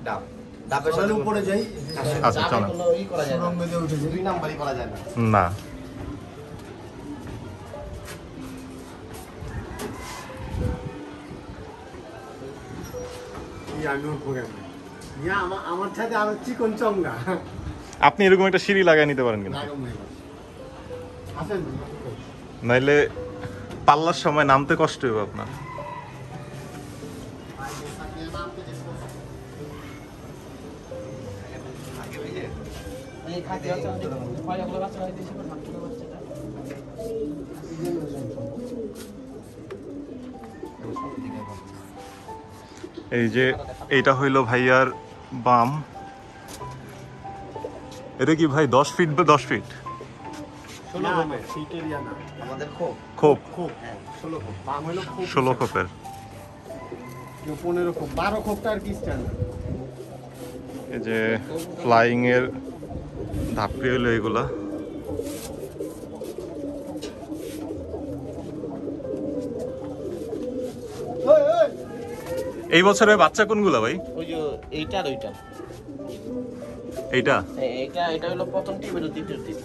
ডাব ডাবের সাথে উপরে যাই। আচ্ছা চলেন। ওই করা যায় না, দুই নাম্বারই করা যায় না। না আমার সাথে আরো চিকন চঙ্গা। আপনি এরকম একটা সিঁড়ি লাগাই নিতে পারেন কিন্তু, নাইলে পাল্লার সময় নামতে কষ্ট হবে আপনার। এই যে এইটা হইলো ভাইয়ার বাম। এটা কি ভাই 10 ফিট বা 10 ফিট? 16 খোপ। হ্যাঁ 16 খোপ। বাম হলো খোপ 16 খোপের। 15 খোপ, 12 খোপটা আর কি স্ট্যান্ডার্ড। এই যে ফ্লাইং এর ধাপড়ি হলো এগুলা। এই বছরে বাচ্চা কোনগুলা ভাই? ওই যে এইটা আর ওইটা, এইটা এটা হলো প্রথম টিম, এটা দ্বিতীয় টিম।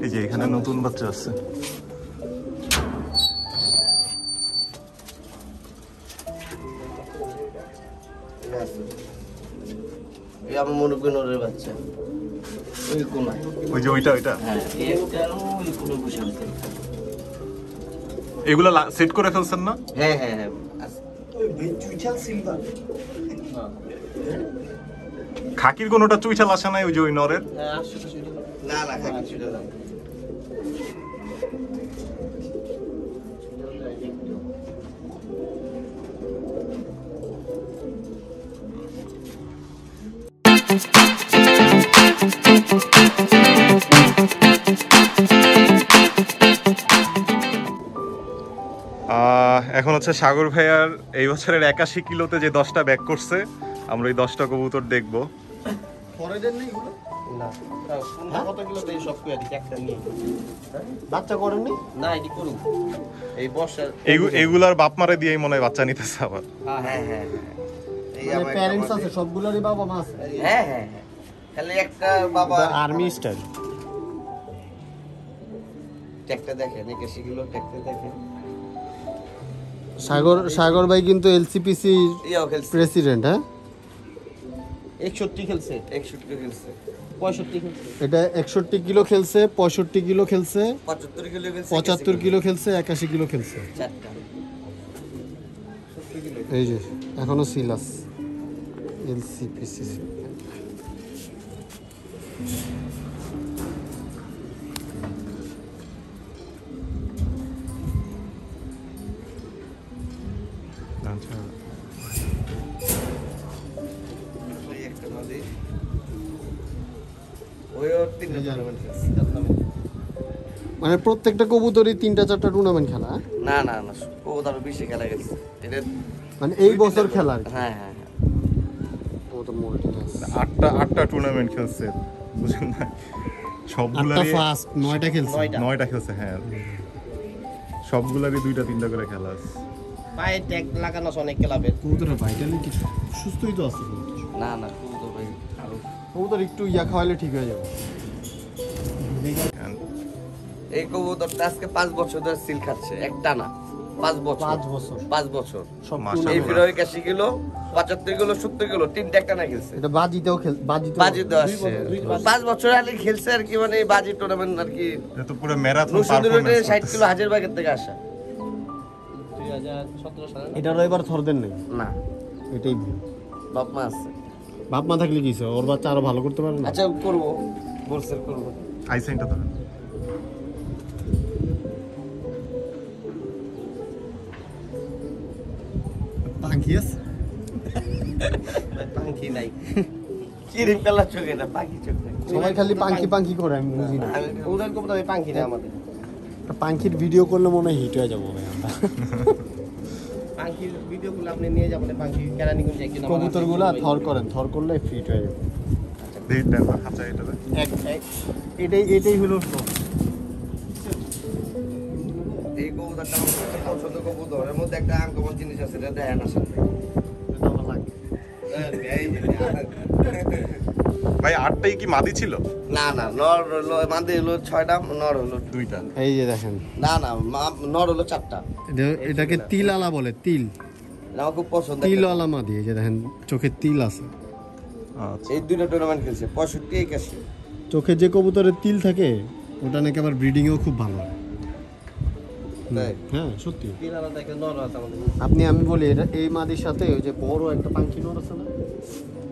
এই যে এখানে নতুন বাচ্চা আছে। এই আমার মুরগিনোরের বাচ্চা ওই কোনায়, ওই যে ওইটা হ্যাঁ এইটা ওই কোনায় বসে আছে। এগুলা সেট করে ফেলছেন না? হ্যাঁ হ্যাঁ হ্যাঁ খাকির কোনোটা চুইঠাল আসে নাই ওই যে ওই নরের? না না খাকি ছুটে না। এখন হচ্ছে সাগর ভাইয়ার এই বছরের 81 কিলোতে যে 10টা ব্যাগ করছে, আমরা এই 10টা কবুতর দেখবো। ফরেদের নেই এগুলো? না কত কিলো দেই সব কুয়া দিই একটা নিয়ে। বাচ্চা করেননি? না এটি করুন এই বর্ষার এগুলার বাপ মারে দিয়েই মনে হয় বাচ্চা নিতেছে আবার। হ্যাঁ হ্যাঁ হ্যাঁ এই মানে আমার প্যারেন্টস আছে সবগুলোরই বাবা মা আছে? হ্যাঁ হ্যাঁ হ্যাঁ খালি একটা বাবা আর্মি স্টাইল। ট্যাগটা দেখেন, একে শিখলো ট্যাগটা দেখেন। সাগর ভাই কিন্তু এলসিপিসি ইয়াও খেলছে প্রেসিডেন্ট। হ্যাঁ 61 খেলছে, 61 খেলছে, 65 খেলছে, এটা 61 কিলো খেলছে, 65 কিলো খেলছে, 75 কিলো খেলছে, 75 কিলো খেলছে, 81 কিলো খেলছে। চারটা 70 কিলো। এই যে এখনো সিলাস এলসিপিসি। ওই একটা নদী ওই ওর তিনটা টুর্নামেন্ট খেলছে। মানে প্রত্যেকটা কবুতরই 3টা-4টা টুর্নামেন্ট খেলা? না না না ও তার বেশি খেলা গেছে এটা মানে এই বছর খেলা আর কি। হ্যাঁ হ্যাঁ হ্যাঁ কবুতর মোটামুটি আছে। 8টা টুর্নামেন্ট খেলছে, বুঝেন না? 8টা সবগুলারই ফার্স্ট, 9টা খেলছে। 9টা খেলছে, হ্যাঁ সবগুলারই 2টা-3টা করে খেলা আছে। পায়ে ট্যাগ লাগানো আছে অনেক ক্লাবের। কবুতরের ভাইটালিটি সুস্থই তো আছে। না না খুব তো ভাই আরো কবুতর একটু খাওয়াইলে ঠিক হয়ে যাবে। এই কবুতরটা আজকে 5 বছর ধরে সিল খাচ্ছে একটা না 5 বছর 5 বছর সব মাশাআল্লাহ। এই ফিরোয় 81 কিলো 75 কিলো 70 কিলো তিনটা একটা না খেলছে। এটা বাজিতেও বাজি তো আসছে 5 বছর আগে খেলছে আর কি, মানে এই বাজি টুর্নামেন্ট আর কি। এটা তো পুরো ম্যারাথন নুসুদুরে পারফরম্যান্স। 60 কিলো হাজারবাগের থেকে আসা 2017 সালে এটারও এবার থরদের নেই। না এটাই ভুল। বাপ মা আছে। বাপ মা থাকলে কি ওর বাচ্চা আরো ভালো করতে পারে না? আচ্ছা করব বলছেন করব। আইসাইনটা ধরেন। পাখি আছে? পাখি নাই কিরিম কালার চোখে না পাখি চোখ নাই। সবাই খালি পাখি করে, আমি বুঝি না। ওদের কবুতর পাখি না আমাদের। পাখির ভিডিও করলে মনে হয় হিট হয়ে যাবো ভাই আমরা। পাখির ভিডিওগুলো আপনি নিয়ে যাবেন, পাখি কেরানীগঞ্জে একদিন কবুতরগুলো থর করেন, থর করলে ফিট হয়ে যাবে। আচ্ছা এটা এটাই হলো তো। এই কবুতরটা আমার সবচেয়ে পছন্দ কবুতর। এর মধ্যে একটা আনকমন জিনিস আছে, এটা দেখেন আসলে এটা আমার লাগবে। ভাই 8টাই কি মাদি ছিল? না না, নর হলো মাদি হলো 6টা, নর হলো 2টা। এই যে দেখেন, না না, নর হলো 4টা। এটাকে তিল আলা বলে, তিল। আমার খুব পছন্দ। তিল আলা মাদি, এই যে দেখেন চোখে তিল আছে। আচ্ছা, এই 2টা টুর্নামেন্ট খেলছে, 65 81। চোখে যে কবুতরের তিল থাকে ওটা নাকি আবার ব্রিডিংয়েও খুব ভালো হয়। তাই? হ্যাঁ সত্যি। তিল আলাদা একটা নর আছে আমাদের। আমি বলি এটা এই মাদির সাথে ওই যে বড় একটা পাঙ্কি নর আছে না,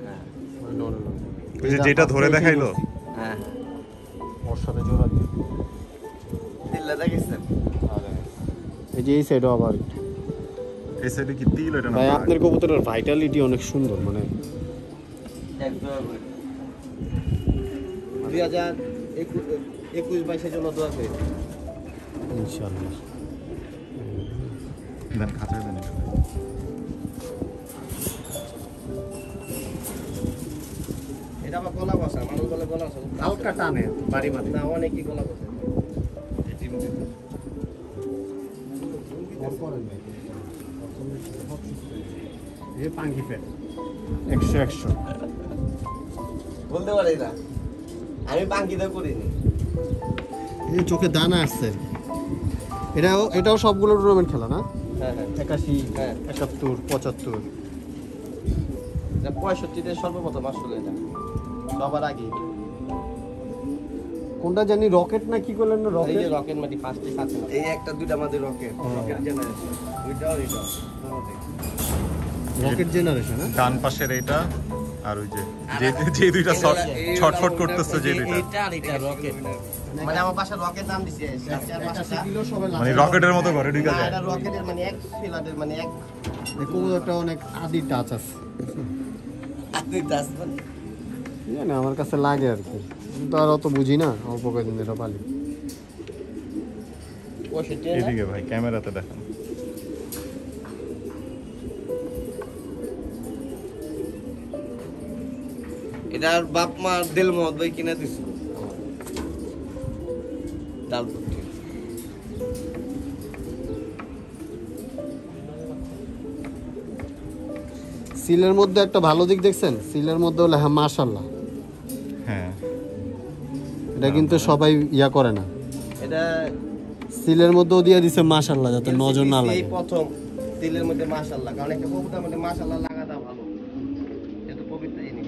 হ্যাঁ ওই নরের নাম। ওই যে যেটা ধরে দেখাইলো, হ্যাঁ, ওর সাথে জোড়া দিয়ে। তিল্লা দেখেছেন? এই যে এই সাইডও আবার এই সাইডে কি তিল এটা না? ভাই আপনার কবুতরের ভাইটালিটি অনেক সুন্দর, মানে এক জোড়া করে 2021-22 জন্য দোয়া করি। ইনশাআল্লাহ। দেন খাঁচায় দেন এটা। এটা আবার গলা বসা, মানুষ বলে গলা বসা। হালকা টানে বাড়ি মাদি। না, অনেকই গলা বসে। এই পাঙ্কি ফেট 100 বলতে পারি না, আমি পাঙ্কিতে করিনি। এই চোখে দানা আসছে। এটাও সবগুলো টুর্নামেন্ট খেলা না? হ্যাঁ হ্যাঁ 81, হ্যাঁ। 71, 75। এটা 65-তে সর্বপ্রথম আসলে এটা সবার আগে। কোনটা জানি রকেট না কি করলেন না, এই রকেট যে রকেট মাটি ফার্স্টে খাচ্ছে, এই একটা দুইটা আমাদের রকেট রকেট জেনারেশন, ওইটাও এটাও রকেট জেনারেশন। হ্যাঁ ডান পাশের এইটা আর ওই যে যে দুইটা ছটফট করতেছে, যে দুইটা এইটা আর এটা রকেট, মানে আমার বাসা রকেট নাম দিছে চার পাঁচটা, মানে রকেটের মতো ঘরে ঢুকে না যায়। এটা রকেটের মানে এক ফিলাদের মানে এক কবুতরটা অনেক আদি টাচ আছে, আদি দাস মানে জানি আমার কাছে লাগে আর কি, কিন্তু আর অত বুঝি না, অল্প কয়েকদিন এটা পালি। 65 এদিকে ভাই ক্যামেরাতে দেখান। এটার বাপ মা দিল মোহাম্মদ ভাই কিনে দিছিল ডালপট্টি। সিলের মধ্যে একটা ভালো দিক দেখছেন, সিলের মধ্যে হলে হ্যাঁ মাশাআল্লাহ, হ্যাঁ, এটা কিন্তু সবাই ইয়া করে না। এটা সিলের মধ্যেও দিয়ে দিছে মাশাআল্লাহ, যাতে নজর না এই লাগে। প্রথম তিলের মধ্যে মাশাআল্লাহ, কারণ একটা কবুতরের মধ্যে মাশাআল্লাহ লাগাটা ভালো, এত পবিত্র জিনিস।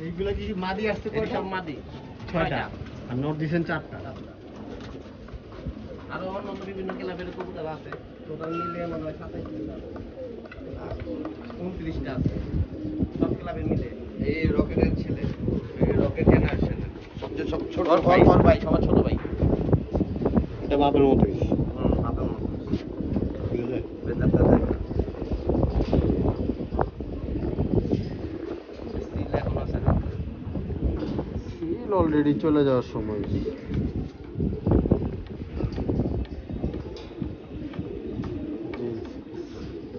এইগুলা কি মাদি আসতে এটা সব মাদি 6টা আর নট দিছেন 4টা। আরো অন্য বিভিন্ন ক্লাবের কবুতর আছে, টোটাল মিলিয়ে মনে হয় 27টা 29টা আছে সব ক্লাবের মিলে। এই রকেটের ছেলে, এই রকেট জেনারেশন সবচেয়ে সব ছোট ভাই, ভাই সবার ছোট ভাই। এটা বাপের মতোই। আপনার মতো ঠিক আছে, বেতারটা দেখ স্টিল এখন আছে না। সিল অলরেডি চলে যাওয়ার সময়।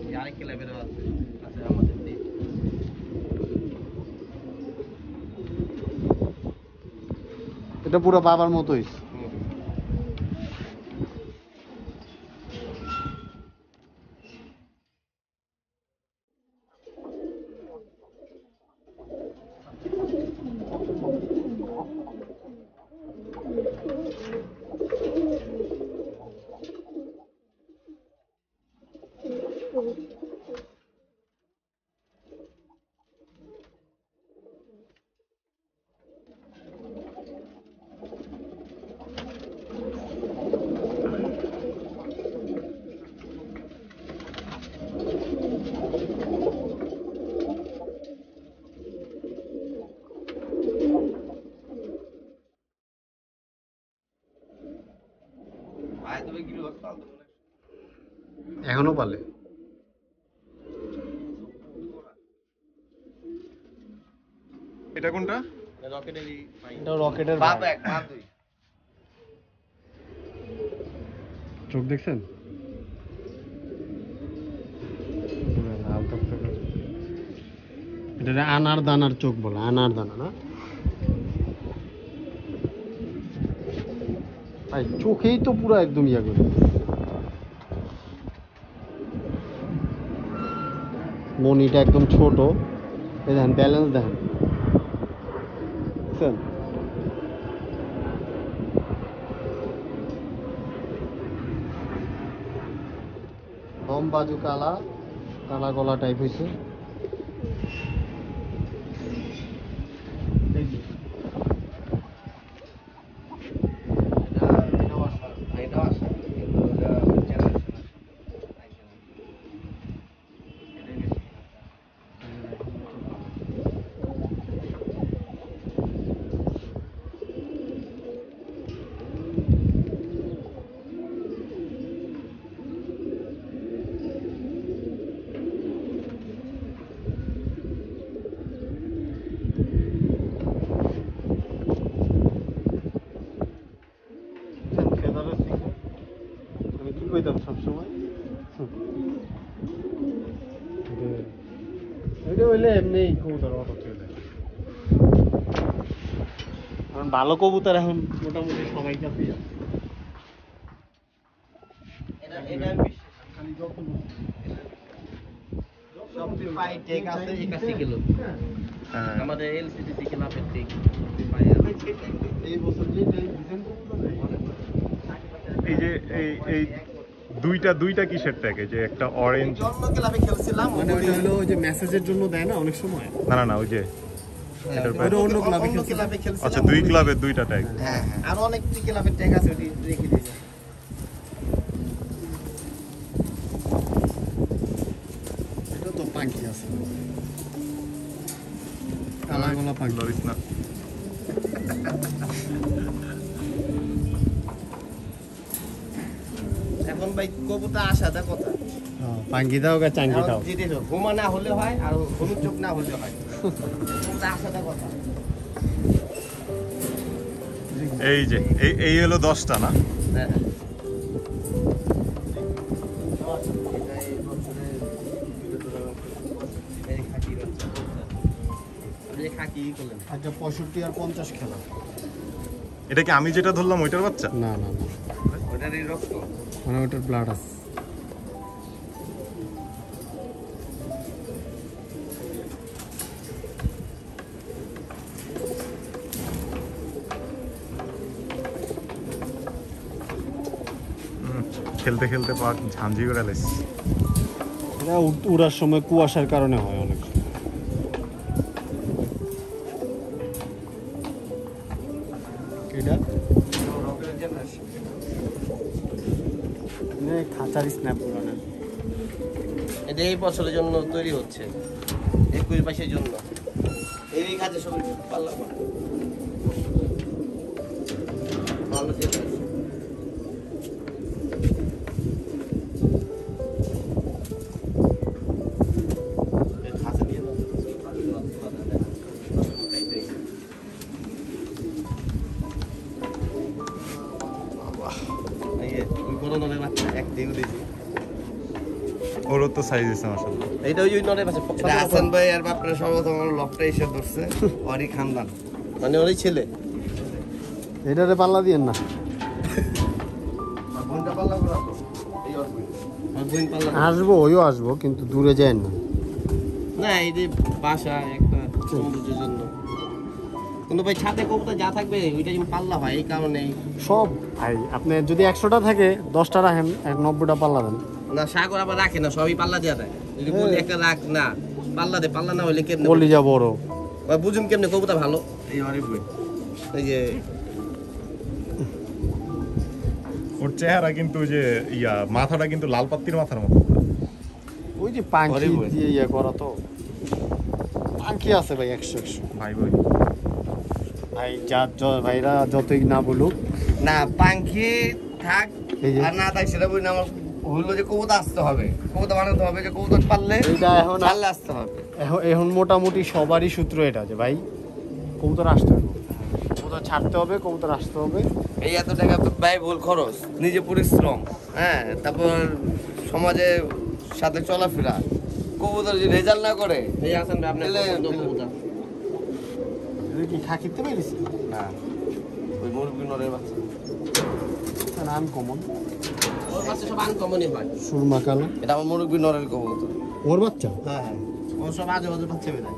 এই আরেক ক্লাবেরও আছে, আছে আমাদের দেশ। এটা পুরো বাবার মতোই। ভাই তুমি কি লোক পাও? এখনো পালে। এটা কোনটা? রকেটেরই ভাই, এটা রকেটের বাপ এক মা দুই। চোখ দেখছেন? এটা আনার দানার চোখ বলে, আনার দানা না ভাই, চোখেই তো পুরো একদম ইয়া করে। মনিটা একদম ছোট। এই দেখেন ব্যালেন্স দেখেন, বুঝছেন? দম বাজু কালা কালা গলা টাইপ হয়েছে। এটাও আসে কিন্তু এটা জেনারেশন আমি কি কইতাম সবসময়, এটা হইলে এমনি কবুতর অত চলে। কারণ ভালো কবুতর এখন মোটামুটি সবাই কাছে এটা আমি সবচেয়ে পাই টেক আছে 81 কিলো। হ্যাঁ। আমাদের এলসিডিসি ক্লাবের টেক এই বছর যে ডিজাইন এই যে এই দুইটা কিসের ট্যাগ? এই যে একটা অরেঞ্জ, জন্ম ক্লাবে খেলছিলাম মানে ওইটা হলো ওই যে মেসেজের জন্য দেয় না অনেক সময়, না ওই যে এটার ওইটা অন্য ক্লাবে অন্য ক্লাবে খেলছিলাম। আচ্ছা, দুই ক্লাবের দুইটা ট্যাগ। হ্যাঁ আর অনেক ক্লাবের ট্যাগ আছে ওটি রেখে দিয়েছে। এটা তো পাখি আছে, কালা গলা পাখি। লরিস না। এখন ভাই কবুতর আসাটা কথা। পাঙ্গি দাও গা চাঙ্গি দাও। ঘুমা না হলে হয় আর হলুদ চোখ না হলে হয়, কবুতর আসাটা কথা। এই যে এই হলো 10টা না? হ্যাঁ খাকি করলেন আচ্ছা 65 আর 50 খেলা। এটা কি আমি যেটা ধরলাম ওইটার বাচ্চা? না ওটারই রক্ত। মানে ওটার ব্লাড আছে। খেলতে খেলতে পা ঝাঁঝি করে লাইছি। এটা উড়ার সময় কুয়াশার কারণে হয় অনেক। এটা খাঁচার স্ন্যাপ উড়ানো, এটা এই বছরের জন্য তৈরি হচ্ছে, 21-22-এর জন্য। এই কাজে সবাই পাল্লা করে ভালো যেতে ওরও তো সাইজ আছে মাশাআল্লাহ। এইটা ওই নরে পাশে হাসান ভাই আর বাপরা সর্বপ্রথম লকটা এসে ধরছে ওরই খানদান, মানে ওরই ছেলে। এটারে পাল্লা দিয়েন না। বোনটা পাল্লা করা তো এই ওর বোন পাল্লা আসবো, ওইও আসবো, কিন্তু দূরে যায় না। না এই যে বাসা একটা সৌন্দর্যের জন্য। কিন্তু ভাই ছাদে কবুতর যা থাকবে ওইটা যেমন পাল্লা হয়, এই কারণে সব ভাই আপনি যদি 100টা থাকে 10টা রাখেন, 90টা পাল্লা দেন। না সাগর আবার রাখে না, সবই পাল্লা দেওয়া দেয়। যদি বলি একটা রাখ না পাল্লা দে, পাল্লা না হলে কেমনে কলিজা বড় ভাই বুঝুন কেমনে কবুতর ভালো। এই আরে বই এই যে ওর চেহারা কিন্তু যে মাথাটা কিন্তু লাল পাত্তির মাথার মতো। ওই যে পাখি দিয়ে ইয়ে করা তো। পাখি আছে ভাই 100 ভাই ভাই ভাইরা যতই না বলুক না পাখি থাক এই যে আর না থাক সেটা বলি না, আমার হলো যে কবুতর আসতে হবে, কবুতর বানাতে হবে, যে কবুতর পারলে এইটা এখন পারলে আসতে হবে। এখন মোটামুটি সবারই সূত্র এটা যে ভাই কবুতর আসতে হবে, কবুতর ছাড়তে হবে, কবুতর আসতে হবে। এই এত টাকা ব্যয়বহুল খরচ, নিজে পরিশ্রম, হ্যাঁ তারপর সমাজে সাথে চলাফেরা, কবুতর যদি রেজাল্ট না করে এই আসেন আপনি কবুতর কি খাকিতে পেরেছি না ওই মুরগি নরের বাচ্চা নাম কমন ওর বাচ্চা সব আনকমনই হয়। সুরমা কালো, এটা আমার মুরগি নরের কবুতর। ওর বাচ্চা হ্যাঁ ও সব আজে বাজে বাচ্চা বেরায়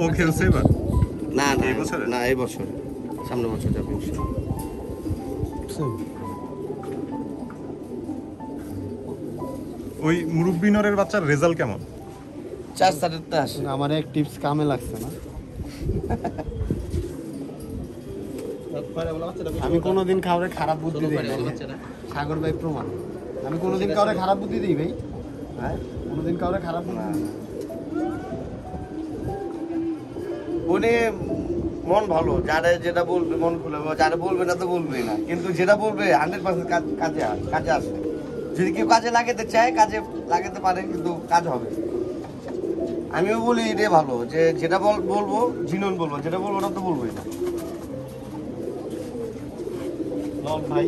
ও খেলছে এবার না না এই বছরে? না এই বছর সামনের বছর যাবে ওই মুরব্বি নরের বাচ্চার রেজাল্ট কেমন? 4-4 আসে। আমার এক টিপস কামে লাগছে না। আমি কোনোদিন কাউরে খারাপ বুদ্ধি দিই না। সাগর ভাই প্রমাণ। আমি কোনোদিন কাউরে খারাপ বুদ্ধি দিই ভাই? হ্যাঁ, কোনোদিন কাউরে খারাপ বুদ্ধি দিই না। উনি মন ভালো, যারা যেটা বলবে মন খুলে, যারা বলবে না তো বলবেই না, কিন্তু যেটা বলবে 100% কাজে আসে। যদি কেউ কাজে লাগাতে চায় কাজে লাগাতে পারে, কিন্তু কাজ হবে। আমিও বলি এটাই ভালো, যে যেটা বলবো জিনুন বলবো, যেটা বলবো না তো বলবোই না। লল ভাই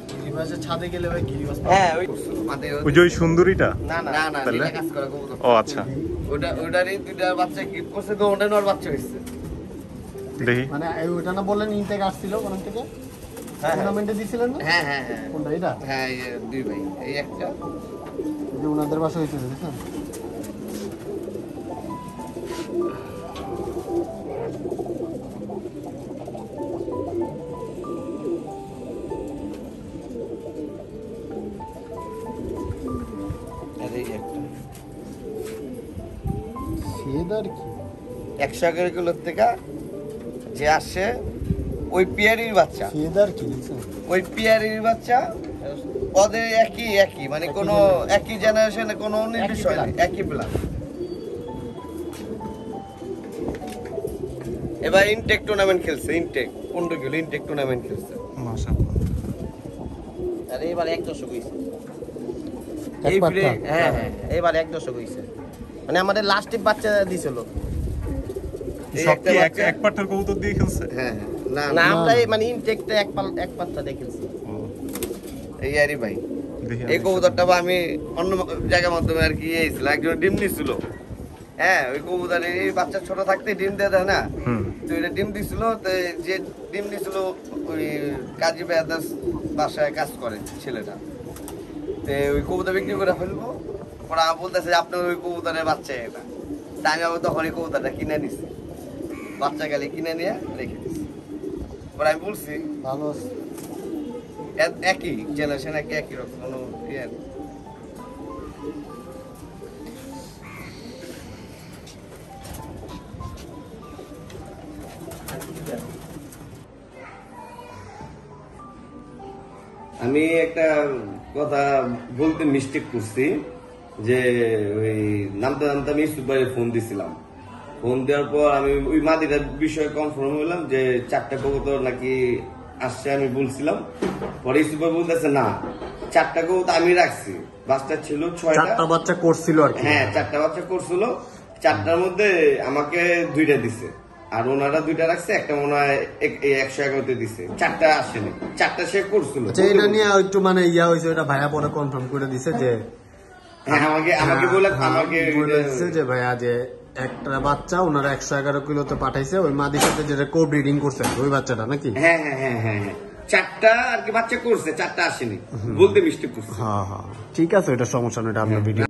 গিরিবাসের ছাদে গেলে ভাই গিরিবাস হ্যাঁ ওই যে ওই সুন্দরীটা? না না না, তাহলে? এটা কাজ করা কবুতর। ও আচ্ছা, ওটারই 2টা বাচ্চা কি করছে, তো ওটা নর বাচ্চা হয়েছে। দেখি। মানে ওইটা না বললেন ইনটেক আসছিল কোন থেকে? হ্যাঁ টুর্নামেন্টে দিছিলেন না? হ্যাঁ হ্যাঁ হ্যাঁ কোনটা এটা? হ্যাঁ, এই 2 ভাই, এই একটা এই যে ওনাদের বাসা হইছে দেখেন। আর এই একটা সেদার কি 111 কিলোর থেকে যে আসে ওই পিয়ারির বাচ্চা, সেদার কি দেখছেন? ওই পিয়ারির বাচ্চা ওদের একই মানে কোনো একই জেনারেশনে কোনো নির্বিষয় নেই, একই প্লাস। এবার ইনটেক টুর্নামেন্ট খেলছে, ইনটেক 15 কিলো ইনটেক টুর্নামেন্ট খেলছে। মাশাআল্লাহ। আর এবার 1 দশক হইছে। এই এক ফিরে পাত্তা। হ্যাঁ হ্যাঁ এবার 1 দশক হইছে। মানে আমাদের লাস্ট বাচ্চা দিছিল। এই সব একটা কি বাচ্চা, এক পাট্টার কবুতর দিয়ে খেলছে? হ্যাঁ হ্যাঁ, না না না আমরা মানে ইনটেকটা এক পাত্তা দেখেছি। ও, এই আরি ভাই, দেখি এই আমি। কবুতরটা বা আমি অন্য জায়গার মাধ্যমে আর কি এসেছিল, একজন ডিম নিছিল। হ্যাঁ, ওই কবুতর এই বাচ্চা ছোট থাকতে ডিম দিয়ে দেয় না, হুম। তো এটা ডিম দিছিল। তো যে ডিম দিছিল ওই কাজী বেদাস বাসায় কাজ করে ছেলেটা, তো ওই কবুতর বিক্রি করে ফেলবো। ওরা বলতেছে যে আপনার ওই কবুতরের বাচ্চা এটা। তাই আমি আবার তখন এই কবুতরটা কিনে নিছি, বাচ্চা গেলে কিনে নিয়ে রেখে দিছি। ওরা আমি বলছি ভালো আছে। একই জেনারেশন, একই রকম কোনো ইয়ে নেই। আমি একটা কথা বলতে মিস্টেক করছি, যে ওই নামতে আমি ইউসুফ ভাইয়ের ফোন দিছিলাম। ফোন দেওয়ার পর আমি ওই মাদিটার বিষয়ে কনফার্ম হইলাম যে 4টা কবুতর নাকি আসছে, আমি বলছিলাম। পরে ইউসুফ ভাই বলতেছে না, 4টা কবুতর আমি রাখছি, বাচ্চা ছিল 6টা বাচ্চা করছিল আর কি। হ্যাঁ 4টা বাচ্চা করছিল, 4টার মধ্যে আমাকে 2টা দিছে, আর ওনারা 2টা রাখছে, একটা মনে হয় 111তে দিছে, 4টা আসেনি, 4টা সে করছিল। আচ্ছা, এটা নিয়ে একটু মানে ইয়া হয়েছে, ওটা ভাইয়া পরে কনফার্ম করে দিছে যে হ্যাঁ আমাকে বলে আমাকে বলে দিছে যে ভাইয়া যে একটা বাচ্চা ওনারা 111 কিলোতে পাঠাইছে, ওই মাদির সাথে যেটা কো ব্রিডিং করছে ওই বাচ্চাটা নাকি? হ্যাঁ হ্যাঁ হ্যাঁ হ্যাঁ হ্যাঁ 4টা আর কি বাচ্চা করছে, 4টা আসেনি, বলতে মিস্টেক করছে। হ্যাঁ হ্যাঁ ঠিক আছে, এটা সমস্যা নয়, এটা আপনার ভিডিও।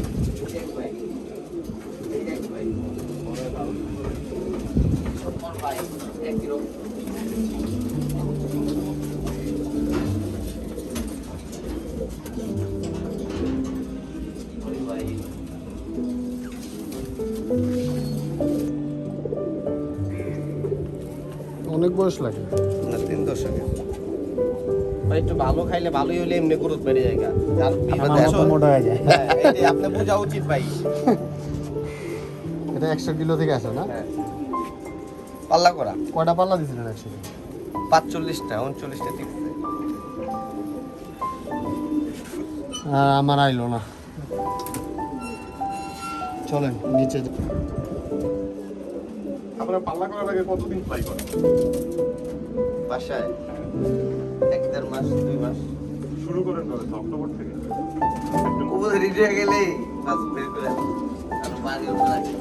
অনেক বয়স লাগে না 3 দশকে ভাই একটু ভালো খাইলে ভালোই হলে এমনি গ্রোথ বেড়ে যায়। আর মোটা হয়ে যায়। হ্যাঁ, এটাই আপনি বোঝা উচিত ভাই। এটা 100 কিলো থেকে আসে না? হ্যাঁ পাল্লা করা কয়টা পাল্লা দিছিলেন 100 কিলো? 45টা 39টা টিপছে। আমার আইলো না। চলেন নিচে যাই। আপনারা পাল্লা করার আগে কতদিন ফ্লাই করেন? বাসায় 1-1.5 মাস 2 মাস শুরু করেন কবে? অক্টোবর থেকে? কবুতর রেডি হয়ে গেলেই বাস বের করে আসি, আর বাড়ি ওঠা লাগে।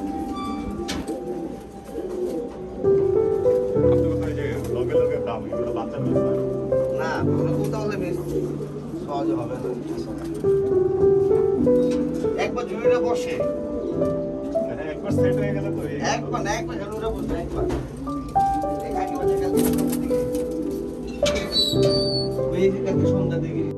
আপনি কোথায় যে লগে লগে দাম এগুলো বাচ্চা মিস হয়? না কোনো তাহলে মিস সহজে হবে না। একবার জুড়ে বসে একবার সেট হয়ে গেলে তো একবার না একবার জুড়ে বসে একবার এই কাকি বাচ্চা কালকে সন্ধ্যার দিকে ওই কালকে সন্ধ্যার দিকে